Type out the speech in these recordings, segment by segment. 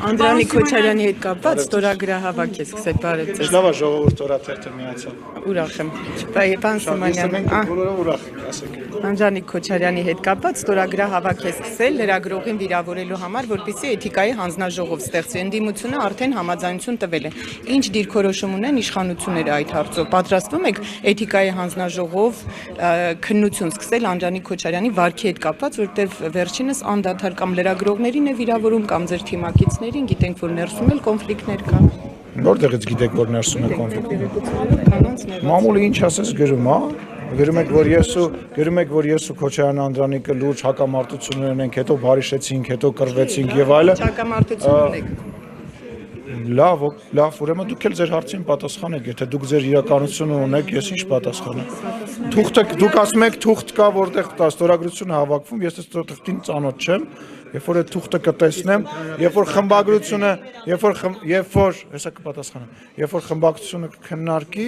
Անդրանիկ Քոչարյանի հետ կապված ստորագրահավաք է սկսել բարև ձեզ։ Լավ է ժողովուրդ օրաթերթը միացավ։ Ուրախ եմ։ Պարոն Սիմոնյան, բոլորը ուրախ ենք, ասեք։ Անդրանիկ Քոչարյանի հետ կապված ստորագրահավաք է սկսել լրագրողին վիրավորելու համար, որպեսզի էթիկայի հանձնաժողով ստեղծի։ Ընդդիմությունը արդեն համաձայնություն տվել է։ Ինչ դիրքորոշում ունեն իշխանությունները այդ հարցով։ Պատրաստվում եք էթիկայի հանձնաժողով քննություն սկսել Անդրանիկ Քոչարյանի վարքի հետ կապված, որտեղ վերջինս անդադար կամ լրագրողներին է վիրավորում կամ ձեր թիմակիցներին, գիտենք, որ ներսում էլ կոնֆլիկտներ կան։ Որտեղից գիտեք, որ ներսում է կոնֆլիկտ։ Մամուլը ինչ ասես գրում, հա։ Գրում եք, որ ես ու Քոչարյան Անդրանիկը լուրջ հակամարտություն ունենք, հետո բարիշեցինք, հետո կռվեցինք եւ այլն։ Հակամարտություն ունեք։ Լավ, ուրեմն դուք էլ ձեր հարցին պատասխանեք, եթե դուք ձեր իրականությունը ունեք, ես ինչ պատասխանեմ։ Դուք ասում եք թուղթ կա, որտեղ ստորագրությունը հավաքվում, ես այս թուղթին ծանոթ չեմ, երբ որ այդ թուղթը կտեսնեմ, երբ որ խմբագրությունը, հեսա կպատասխանեմ, երբ որ խմբակցությունը կքննարկի,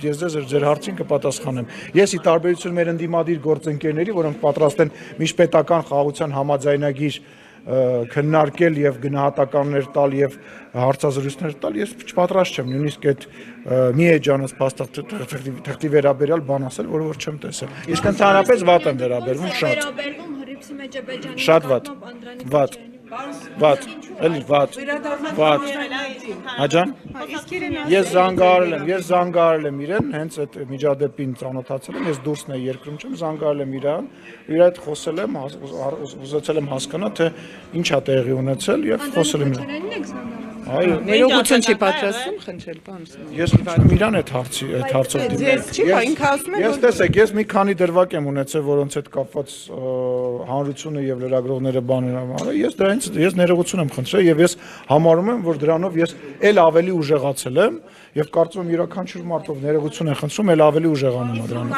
ես ձեր հարցին կպատասխանեմ։ Ես ի տարբերություն մեր ընդդիմադիր գործընկերների, որոնք պատրաստ են միջպետական խաղաղության համաձայնագիր քննարկել եւ գնահատականներ տալ եւ հարցազրույցներ տալ, ես չպատրաստ չեմ նույնիսկ այդ մի էջանոց փաստաթղթի վերաբերյալ բան ասել, որ չեմ տեսել։ Իսկ ընդհանրապես վատ եմ վերաբերվում շատ վատ, էլի վատ։ Հաջան։ Ես զանգարել եմ իրեն, հենց այդ միջադեպին ծանոթացել եմ, ես դուրսն եմ երկրում չեմ, զանգարել եմ իրան, իր հետ խոսել եմ, ուզեցել եմ հասկանալ, թե ինչ է տեղի ունեցել եւ խոսել եմ։ Այո, ներողություն չի պատրաստում խնդրել, պարոն Սիմոնյան։ Ես իրան այդ հարցով դիմել։ Ես տեսեք, ես մի քանի դրվագ եմ ունեցել, որոնց հետ կապված հանրությունը եւ լրագրողները բաներ են արել։ Ես ներողություն եմ խնդրել եւ ես համարում եմ, որ դրանով ես ել ավելի ուժեղացել եմ եւ կարծում եմ յուրաքանչյուր մարդով ներողություն է խնդրում, ել ավելի ուժեղանում է դրանով։